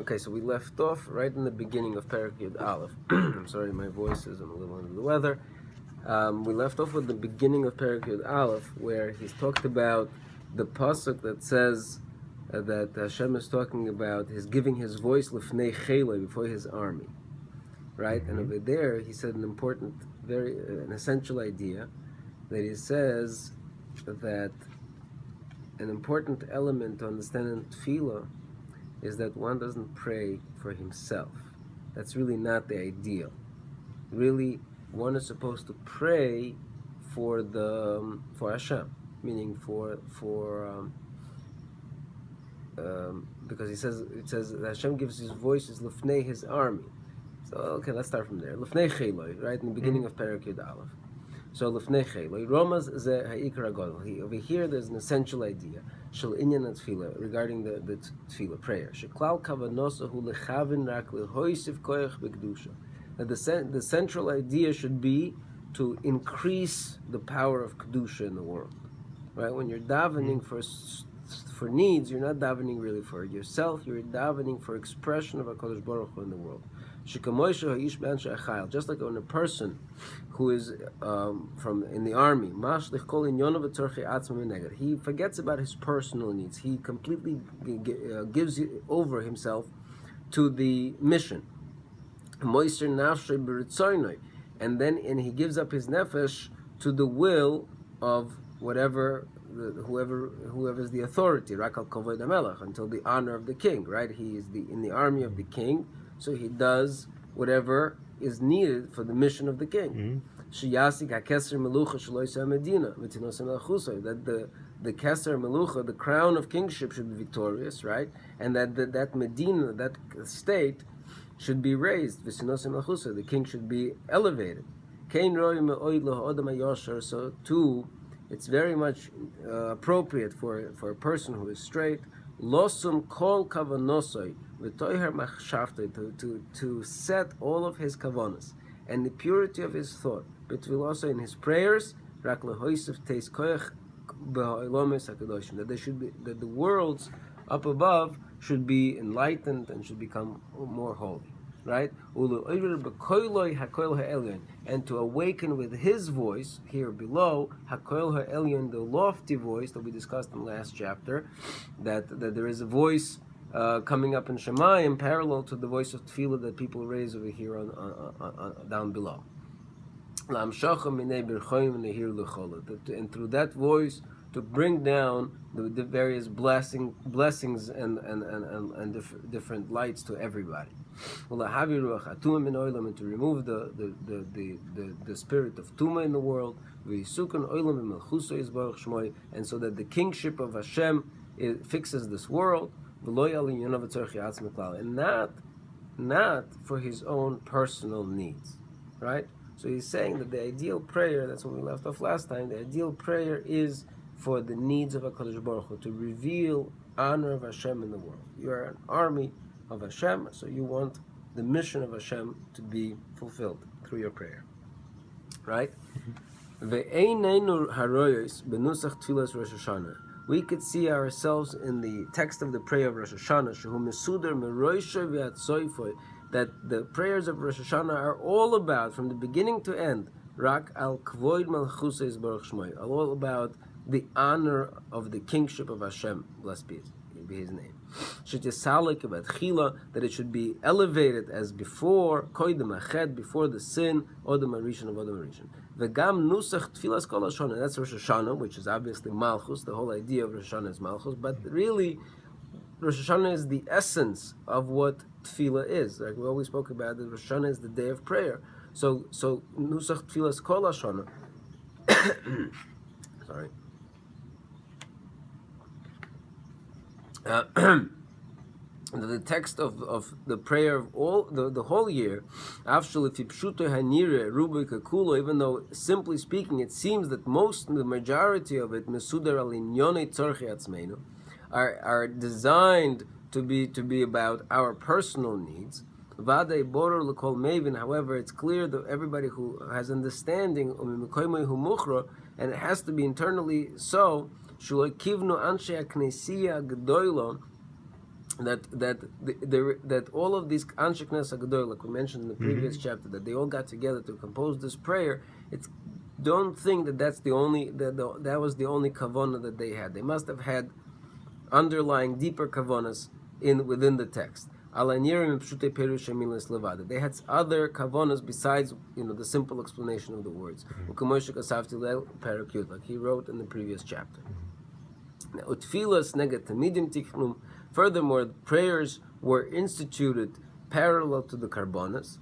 Okay, so we left off right in the beginning of Perek Yud Aleph. I'm sorry, my voice is, I'm a little under the weather. We left off with the beginning of Perek Yud Aleph, where he's talked about the pasuk that says that Hashem is talking about his giving his voice lefnei cheloi, before his army, right? And over there, he said an important, an essential idea, that he says that an important element to understand in tefillah is that one doesn't pray for himself. That's really not the ideal. Really, one is supposed to pray for Hashem, meaning because it says that Hashem gives his voice is lefnei his army. So okay, let's start from there. Lefnei cheloi, right in the beginning of Perek Yud Aleph. So lefnei cheloi, Romaz ze ha'ikar hagadol. Over here, there's an essential idea shel inyan tefillah regarding the tefillah prayer. Sheklal kavanosahu lechavin rak lehoisiv koyach b'kedusha. That the central idea should be to increase the power of kedusha in the world. Right? When you're davening for needs, you're not davening really for yourself. You're davening for expression of HaKadosh Baruch Hu in the world. Just like when a person who is from in the army, he forgets about his personal needs. He completely gives over himself to the mission. And then he gives up his nefesh to the will of whoever is the authority, until the honor of the king, right? He is in the army of the king, so he does whatever is needed for the mission of the king. That the keser melucha, the crown of kingship, should be victorious, right? And that medina, that state, should be raised. The king should be elevated. So too, it's very much appropriate for a person who is straight, losum kol kavanosoi v'toiher machshavtoi, to set all of his kavanos and the purity of his thought, but will also in his prayers, rak lehoisef teis koyach b'ha'olomes hakadoshim, that the worlds up above should be enlightened and should become more holy. Right? And to awaken with his voice, here below, Hakoil ha'elyon, the lofty voice that we discussed in the last chapter, that there is a voice coming up in Shemayim parallel to the voice of Tefillah that people raise over here on down below. And through that voice, to bring down the various blessings and different lights to everybody. And to remove the spirit of Tuma in the world, and so that the kingship of Hashem fixes this world, and not for his own personal needs, right? So he's saying that the ideal prayer, that's when we left off last time, the ideal prayer is for the needs of HaKadosh Baruch Hu, to reveal honor of Hashem in the world. You are an army of Hashem, so you want the mission of Hashem to be fulfilled through your prayer. Right? We could see ourselves in the text of the prayer of Rosh Hashanah, that the prayers of Rosh Hashanah are all about, from the beginning to end, rak al kvoid malchusei baruch shmoi, all about the honor of the kingship of Hashem, blessed be his name. That it should be elevated as before, koidem ached, before the sin, odem arishan of odem arishan. V'gam nusach tfilas kol Hashanah, that's Rosh Hashanah, which is obviously Malchus, the whole idea of Rosh Hashanah is Malchus, but really, Rosh Hashanah is the essence of what tefillah is. Like we always spoke about, that Rosh Hashanah is the day of prayer. So nusach tfilas kol Hashanah, sorry. The text of the prayer of all the whole year, even though simply speaking it seems that the majority of it are designed to be about our personal needs. However, it's clear that everybody who has understanding, and it has to be internally so, that all of these Anshe Knesset HaGadol, like we mentioned in the previous chapter, that they all got together to compose this prayer. It's don't think that that was the only kavanah that they had. They must have had underlying deeper kavanas within the text. They had other kavanas besides the simple explanation of the words. Like he wrote in the previous chapter. Furthermore, prayers were instituted parallel to the karbonas,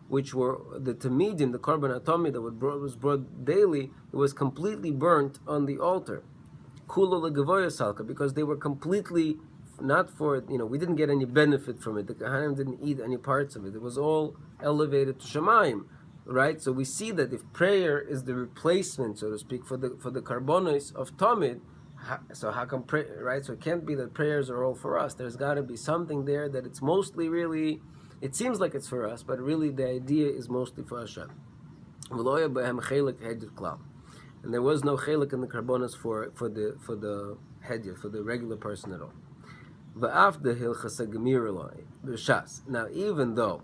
which were the tamidim, the korban atomid that was brought daily. It was completely burnt on the altar, because they were completely not for it. We didn't get any benefit from it. The Hachaim didn't eat any parts of it. It was all elevated to Shemayim. Right, so we see that if prayer is the replacement, so to speak, for the karbonos of Tamid, so how come pray? Right, so it can't be that prayers are all for us. There's got to be something there that it's mostly really. It seems like it's for us, but really the idea is mostly for Hashem. And there was no chelik in the karbonos for the hedyot, for the regular person at all. Now, even though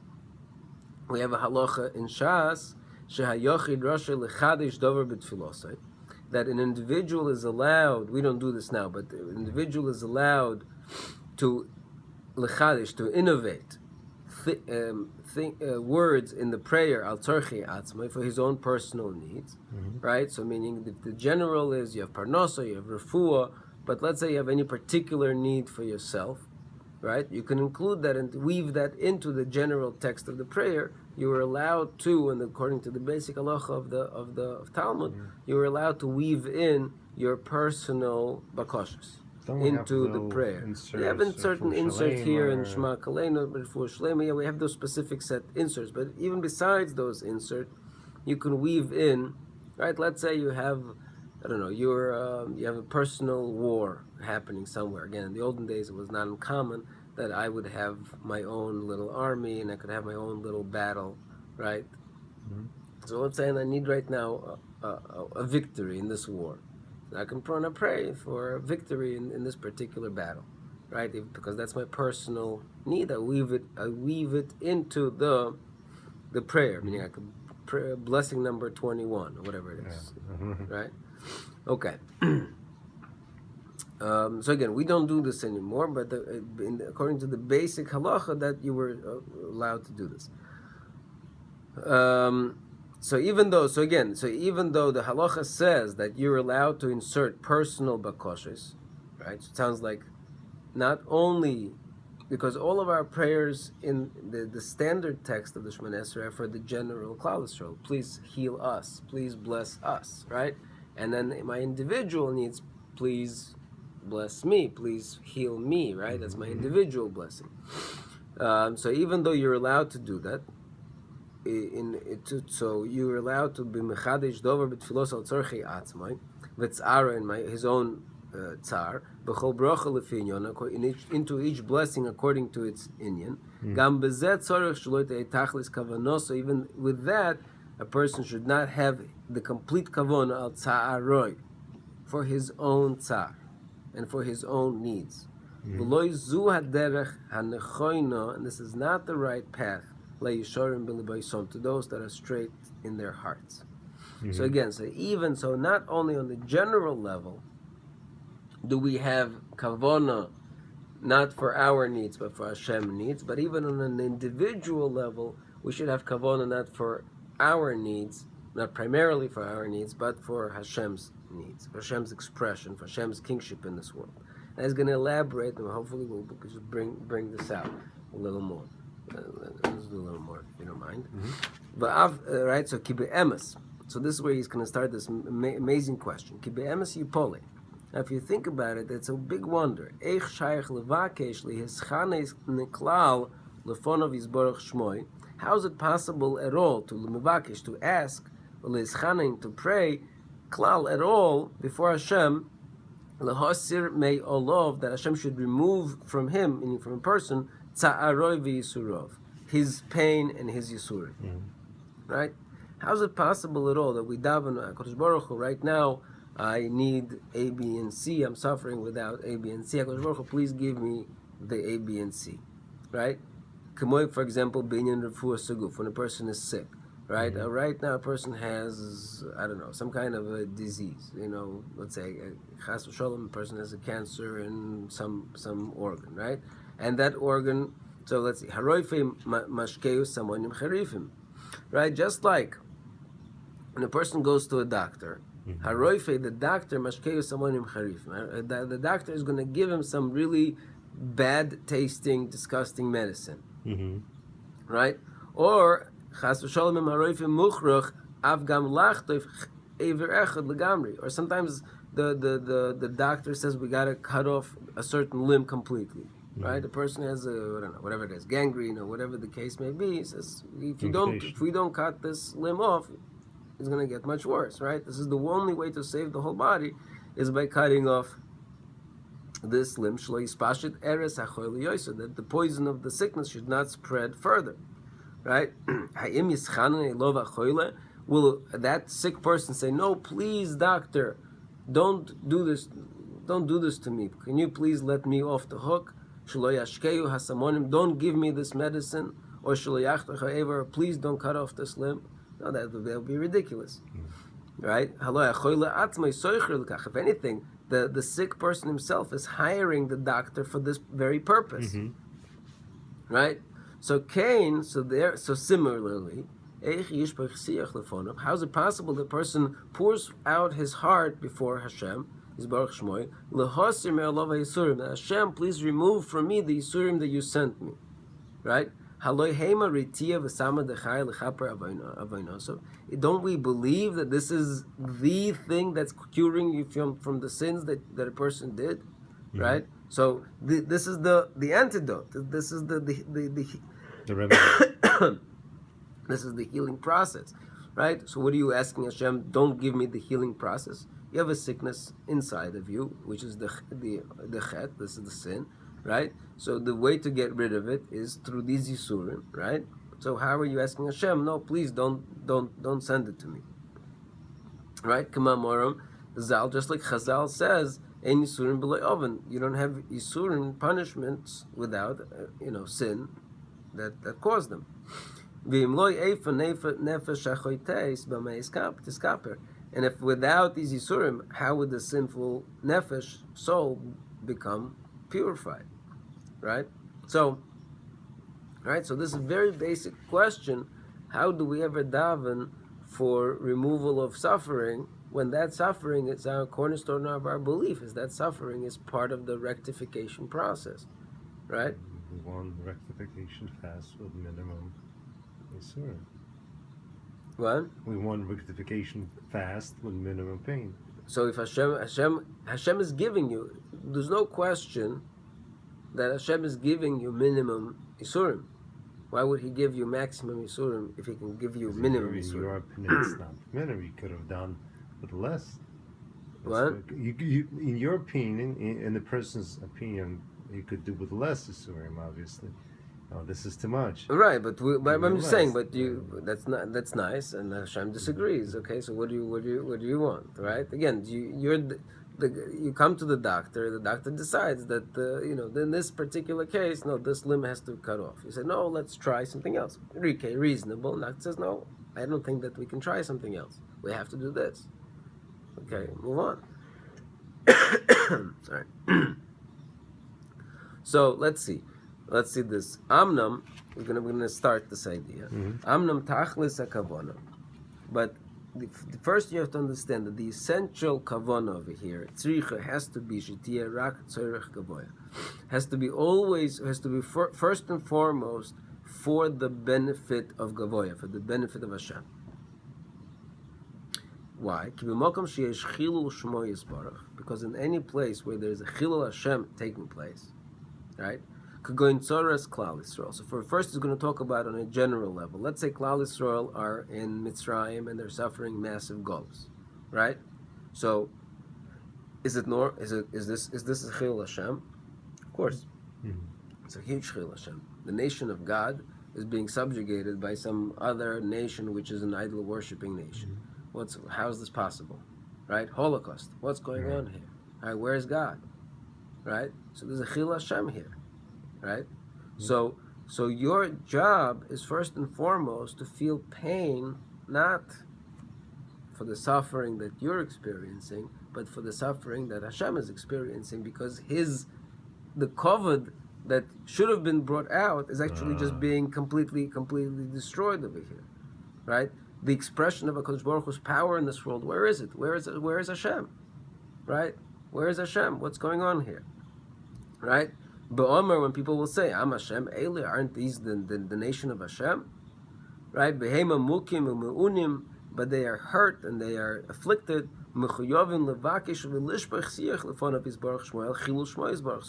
we have a halacha in Shas that an individual is allowed. We don't do this now, but the individual is allowed to lechadish, to innovate words in the prayer al tzorchei atzmai, for his own personal needs, right? So meaning the general is you have parnasa, you have refuah, but let's say you have any particular need for yourself, right? You can include that and weave that into the general text of the prayer. You are allowed to, and according to the basic halacha of Talmud, you are allowed to weave in your personal bakashas into the prayer. We have certain inserts here in Shema Kaleinu, but for Shlema, we have those specific set inserts. But even besides those inserts, you can weave in, right? Let's say you have, I don't know, you have a personal war happening somewhere. Again, in the olden days, it was not uncommon that I would have my own little army and I could have my own little battle, right? So I'm saying I need right now a victory in this war. I can pray for victory in this particular battle, right? Because that's my personal need. I weave it into the prayer. Meaning I could pray blessing number 21 or whatever it is, right? Okay. So again, we don't do this anymore, but according to the basic halacha, that you were allowed to do this. So even though the halacha says that you're allowed to insert personal bakoshes, right? So it sounds like not only because all of our prayers in the standard text of the Shemona Esrei are for the general Klal Yisrael, please heal us, please bless us, right? And then my individual needs, please bless me, please heal me, right? That's my individual blessing. So even though you're allowed to do that, so you're allowed to be mechadish dover b'tfilos al tzorchei atzmai v'tzara in his own tzar b'chol bracha lefinyon into each blessing according to its inyan. Gam bezet tzorich shelo yitei tachlis kavanos. So even with that, a person should not have the complete kavon al tzaroi for his own tzar and for his own needs. V'loi zu haderech hanechoina, and this is not the right path. To those that are straight in their hearts. So again, not only on the general level do we have kavana not for our needs but for Hashem needs, but even on an individual level we should have kavana not for our needs, not primarily for our needs, but for Hashem's needs, for Hashem's expression, for Hashem's kingship in this world. And he's going to elaborate, and hopefully we'll just bring this out a little more. Let's do a little more, if you don't mind. But right, so kibe emes. So this is where he's going to start this amazing question. Kibe emes yipole. Now, if you think about it, it's a big wonder. Eich shayach levakesh lihischanes neklal lefonov yisborach shmoi. How is it possible at all to levakesh, to ask, or lihischanen, to pray, klal at all before Hashem, lehosir mei olov, that Hashem should remove from him, meaning from a person, Tza'aroi v'yisurov, his pain and his yisurim, right? How is it possible at all that we daven HaKadosh Baruch Hu right now? I need A, B, and C. I'm suffering without A, B, and C. HaKadosh Baruch Hu, please give me the A, B, and C, right? Kamoy, for example, binyan refuah saguf, when a person is sick, right? Right now, a person has, I don't know, some kind of a disease. Let's say, chas v'sholom, a person has a cancer in some organ, right? And that organ, so let's see, haroifim mashkeu samonim charifim, right? Just like when a person goes to a doctor, haroife, the doctor mashkeu samonim charifim, the doctor is going to give him some really bad tasting, disgusting medicine. Right? Or chas v'sholom haroifim muchruch av gam lachtoif ever echad legamri. Or sometimes the doctor says we got to cut off a certain limb completely. Right? The person has I don't know, whatever it is, gangrene or whatever the case may be. He says if we don't cut this limb off, it's going to get much worse. Right? This is the only way to save the whole body, is by cutting off this limb, that the poison of the sickness should not spread further, right? Will that sick person say, "No, please, doctor, don't do this to me. Can you please let me off the hook? Don't give me this medicine, or please don't cut off this limb." No, that would be ridiculous, right? If anything, the sick person himself is hiring the doctor for this very purpose, right? So similarly, how is it possible the person pours out his heart before Hashem? Hashem, please remove from me the Yisurim that you sent me, right? Don't we believe that this is the thing that's curing you from the sins that a person did, right? So this is the antidote. This is the remedy. This is the healing process, right? So what are you asking Hashem? Don't give me the healing process. You have a sickness inside of you, which is the chet. This is the sin, right? So the way to get rid of it is through these yisurim, right? So how are you asking Hashem? No, please don't send it to me, right? Kamamoram Zal, just like Chazal says, "Ein yisurim b'lo oven." You don't have yisurim, punishments, without sin that caused them. And if without these yisurim, how would the sinful nefesh soul become purified? Right? So this is a very basic question. How do we ever daven for removal of suffering when that suffering is our cornerstone of our belief, is that suffering is part of the rectification process, right? One rectification fast with minimum yisurim. What? We want rectification fast with minimum pain. So if Hashem is giving you, there's no question that Hashem is giving you minimum yisurim. Why would He give you maximum yisurim if He can give you minimum yisurim? In your opinion, it's not minimum. You could have done with less. What? You, in your opinion, in the person's opinion, you could do with less yisurim, obviously. Oh, this is too much. Right, but I'm just saying. But that's nice, and Hashem disagrees. Okay, so what do you want? Right? Again, you come to the doctor. The doctor decides that in this particular case, no, this limb has to cut off. You say no, let's try something else. Okay, reasonable. The doctor says no, I don't think that we can try something else. We have to do this. Okay, move on. Sorry. So let's see this. Amnam, we're gonna start this idea. Amnam tachlis hakavana, but first you have to understand that the essential kavana over here, tzricha, has to be shetiya rak tzorech gavoya, has to be first and foremost for the benefit of gavoya, for the benefit of Hashem. Why? Because in any place where there is a chilul Hashem taking place, right? So for first, it's going to talk about on a general level. Let's say Klal Yisrael are in Mitzrayim and they're suffering massive goals, right? So, is this a chilul Hashem? Of course, it's a huge chilul Hashem. The nation of God is being subjugated by some other nation, which is an idol worshipping nation. How is this possible? right? Holocaust. What's going on here? All right, where's God? Right? So there's a Chil Hashem here, right? So your job is first and foremost to feel pain, not for the suffering that you're experiencing, but for the suffering that Hashem is experiencing, because the kavod that should have been brought out is actually just being completely destroyed over here, right? The expression of HaKadosh Baruch Hu's power in this world, where is it? Where is Hashem? Right? Where is Hashem? What's going on here? Right? Ba'omer, when people will say, Am Hashem, Eli, aren't these the nation of Hashem? Right? Behema mukim u'me'unim, but they are hurt and they are afflicted. So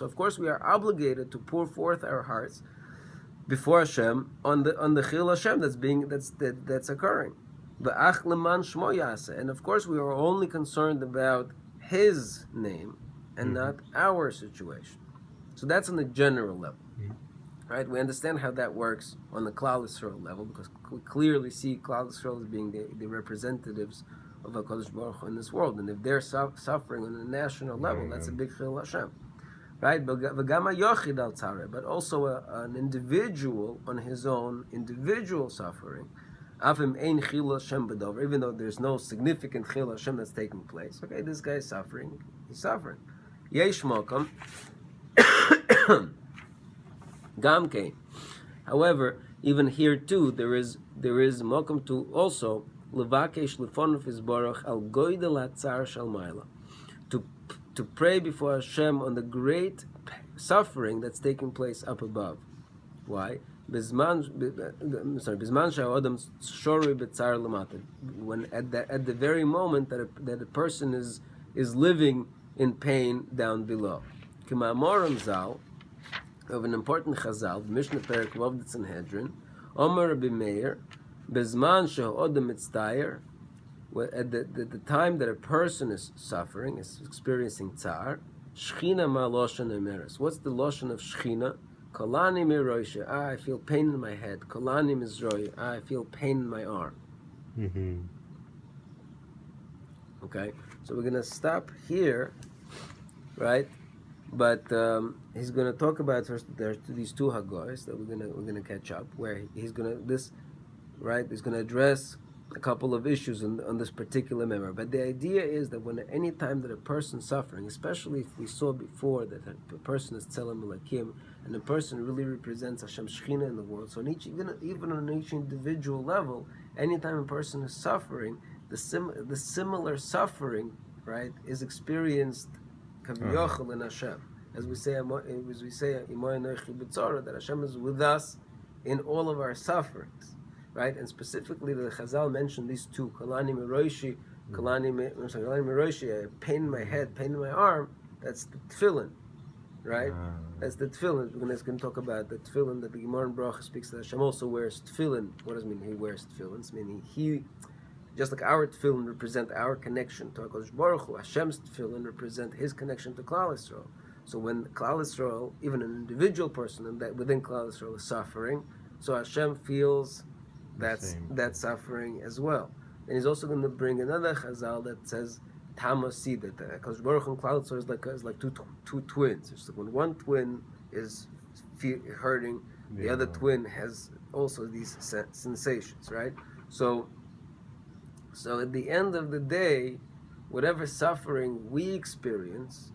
of course we are obligated to pour forth our hearts before Hashem on the Chil Hashem that's occurring. And of course we are only concerned about His name and not our situation. So that's on the general level. Right? We understand how that works on the Klal Yisrael level, because we clearly see Klal Yisrael as being the representatives of HaKadosh Baruch Hu in this world. And if they're suffering on a national level, that's a big Chil Hashem. Right? But also an individual on his own individual suffering, even though there's no significant Chil Hashem that's taking place. Okay, this guy is suffering. He's suffering. Yesh Mokam. Gamke. However, even here too, there is mokum to also levakesh lefonov izbarach al goydel hatzar shel maila, to pray before Hashem on the great suffering that's taking place up above. Why? Bizman sha'odam shori betzar lamata. When at the very moment that a person is living in pain down below. K'ma'amoram zal, of an important chazal, Mishnah Perek Vav the Sanhedrin, Omer Rabbi Meir, Bezman she'odam mitzdayer, at the time that a person is suffering, is experiencing tzar, Shechina ma loshan emeres. What's the loshan of Shechina? Kolani miroisha. I feel pain in my head. Kolani mizroi. I feel pain in my arm. Okay, so we're gonna stop here, right? But he's going to talk about first. There's these two Haggos that we're gonna catch up, where he's going to He's going to address a couple of issues on this particular member. But the idea is that any time that a person's suffering, especially if we saw before that a person is Tzelem Elokim, and a person really represents Hashem's Shechina in the world. So even on each individual level, anytime a person is suffering, the similar suffering, right, is experienced Kaviyachal in Hashem, as we say, that Hashem is with us in all of our sufferings, right? And specifically, the Chazal mentioned these two: Kalani Miroshi, pain in my head, pain in my arm. That's the tefillin, right? That's the tefillin. We're going to talk about the tefillin that the Gemara in Bracha speaks that Hashem also wears tefillin. What does it mean? He wears tefillin. It's meaning he. Just like our tefillin represent our connection to HaKadosh Baruch Hu, Hashem's tefillin represent His connection to Klal Yisrael. So when Klal Yisrael, even an individual person within Klal Yisrael is suffering, so Hashem feels that suffering as well. And he's also going to bring another chazal that says Tamasi, that HaKadosh Baruch Hu and Klal Yisrael is like two twins. It's like when one twin is hurting, the other twin has also these sensations, right? So at the end of the day, whatever suffering we experience,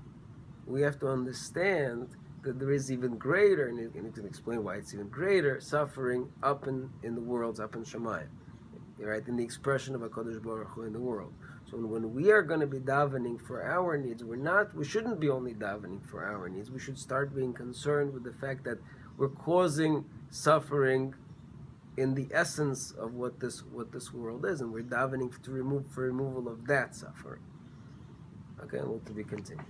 we have to understand that there is even greater, and you can explain why it's even greater, suffering up in the worlds, up in Shemayim, right? In the expression of HaKadosh Baruch Hu in the world. So when we are going to be davening for our needs, we shouldn't be only davening for our needs. We should start being concerned with the fact that we're causing suffering in the essence of what this world is, and we're davening for removal of that suffering. Okay, well, to be continued.